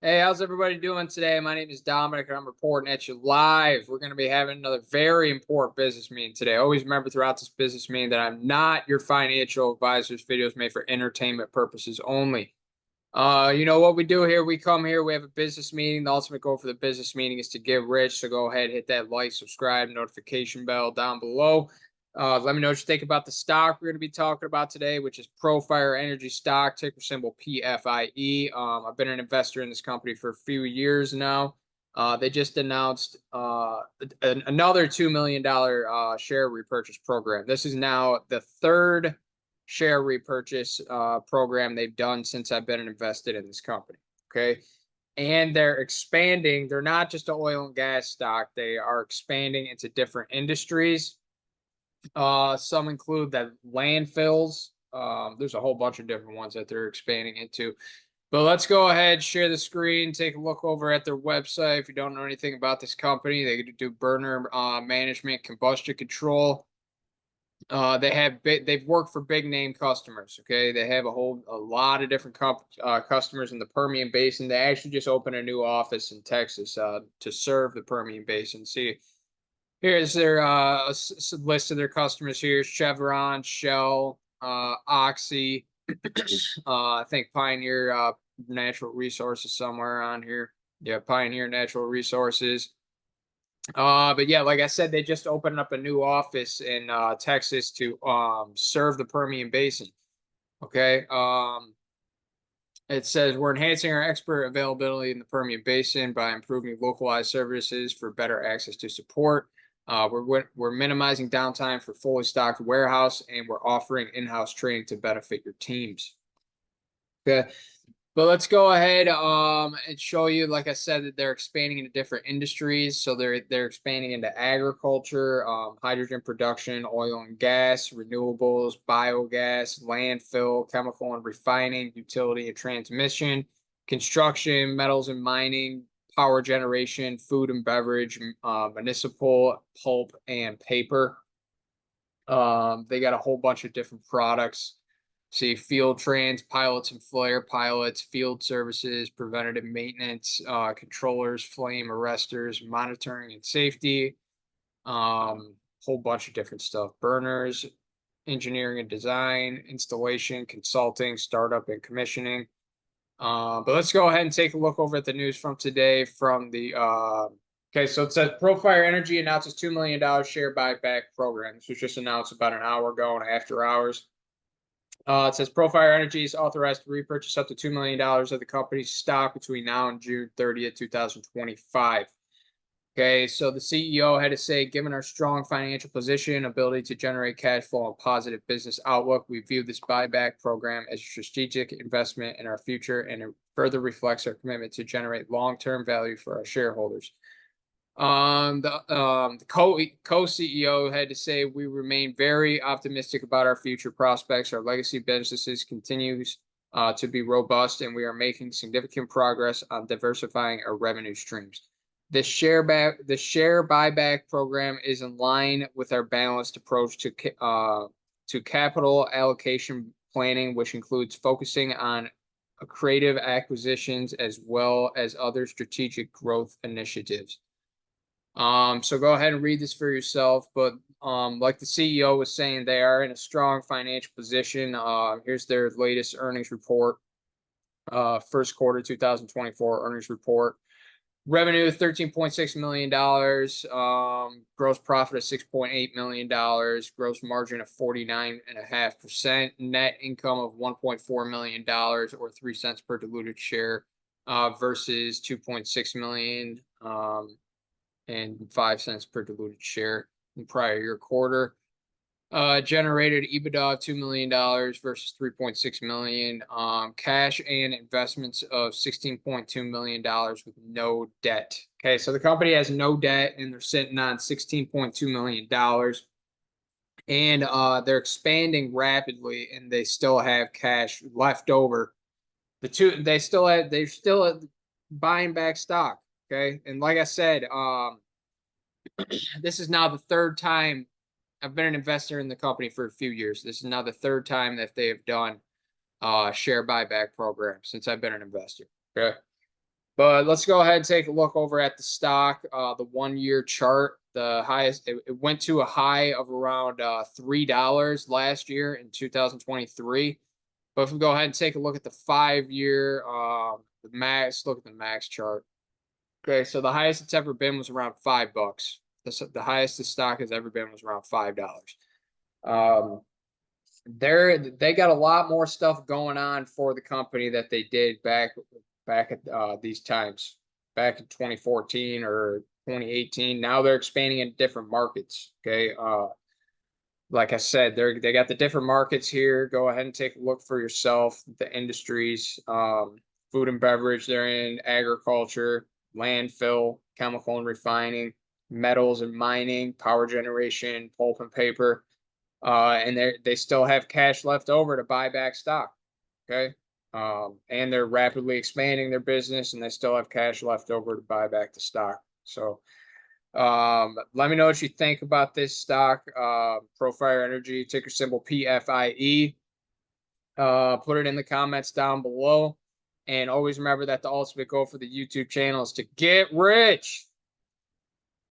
Hey, how's everybody doing today? My name is Dominic, and I'm reporting at you live. We're going to be having another very important business meeting today. Always remember throughout this business meeting that I'm not your financial advisor's videos made for entertainment purposes only. You know what we do here? We come here, we have a business meeting. The ultimate goal for the business meeting is to get rich. So go ahead, hit that like, subscribe, notification bell down below. Let me know what you think about the stock we're going to be talking about today, which is Profire Energy stock, ticker symbol PFIE. I've been an investor in this company for a few years now. They just announced another $2 million share repurchase program. This is now the third share repurchase program they've done since I've been invested in this company. Okay. And they're expanding. They're not just an oil and gas stock. They are expanding into different industries. Some include the landfills. There's a whole bunch of different ones that they're expanding into. But let's go ahead, share the screen, take a look over at their website. If you don't know anything about this company, they do burner management, combustion control. They've worked for big name customers. Okay, they have a lot of different customers in the Permian Basin. They actually just opened a new office in Texas to serve the Permian Basin. See, here's their list of their customers here: Chevron, Shell, Oxy. I think Pioneer Natural Resources somewhere on here. Yeah, Pioneer Natural Resources. But yeah, like I said, they just opened up a new office in Texas to serve the Permian Basin. Okay. It says we're enhancing our expert availability in the Permian Basin by improving localized services for better access to support. We're minimizing downtime for fully stocked warehouse, and we're offering in-house training to benefit your teams. Okay. But let's go ahead and show you, like I said, that they're expanding into different industries. So they're expanding into agriculture, hydrogen production, oil and gas, renewables, biogas, landfill, chemical and refining, utility and transmission, construction, metals and mining, power generation, food and beverage, municipal, pulp and paper. They got a whole bunch of different products. See, field trains, pilots and flare pilots, field services, preventative maintenance, controllers, flame arresters, monitoring and safety, whole bunch of different stuff. Burners, engineering and design, installation, consulting, startup and commissioning. But let's go ahead and take a look over at the news from today from the okay, so it says Profire Energy announces $2 million share buyback program. This was just announced about an hour ago and after hours. It says Profire Energy is authorized to repurchase up to $2 million of the company's stock between now and June 30th, 2025. Okay, so the CEO had to say, given our strong financial position, ability to generate cash flow, and positive business outlook, we view this buyback program as a strategic investment in our future, and it further reflects our commitment to generate long-term value for our shareholders. The co-CEO had to say, we remain very optimistic about our future prospects. Our legacy businesses continues to be robust, and we are making significant progress on diversifying our revenue streams. The share buyback program is in line with our balanced approach to capital allocation planning, which includes focusing on creative acquisitions as well as other strategic growth initiatives. So go ahead and read this for yourself. But like the CEO was saying, they are in a strong financial position. Here's their latest earnings report. First quarter 2024 earnings report. Revenue $13.6 million. Gross profit of $6.8 million. Gross margin of 49.5%. Net income of $1.4 million or 3 cents per diluted share versus $2.6 million. And 5 cents per diluted share in prior year quarter. Generated EBITDA of $2 million versus $3.6 million. Cash and investments of $16.2 million with no debt. Okay, so the company has no debt and they're sitting on $16.2 million. And they're expanding rapidly and they still have cash left over. They're still buying back stock. Okay. And like I said, this is now the third time I've been an investor in the company for a few years. This is now the third time that they have done share buyback program since I've been an investor. Okay. But let's go ahead and take a look over at the stock, the 1-year chart. The highest, it went to a high of around $3 last year in 2023. But if we go ahead and take a look at the 5-year, the max, look at the max chart. Okay, so the highest it's ever been was around $5. The highest the stock has ever been was around $5. They got a lot more stuff going on for the company that they did back at these times, back in 2014 or 2018. Now they're expanding in different markets. Okay, like I said, they got the different markets here. Go ahead and take a look for yourself. The industries, food and beverage, they're in agriculture, landfill, chemical and refining, metals and mining, power generation, pulp and paper. And they still have cash left over to buy back stock. Okay. And they're rapidly expanding their business, and they still have cash left over to buy back the stock. So let me know what you think about this stock, Profire Energy, ticker symbol PFIE. Put it in the comments down below. And always remember that the ultimate goal for the YouTube channel is to get rich.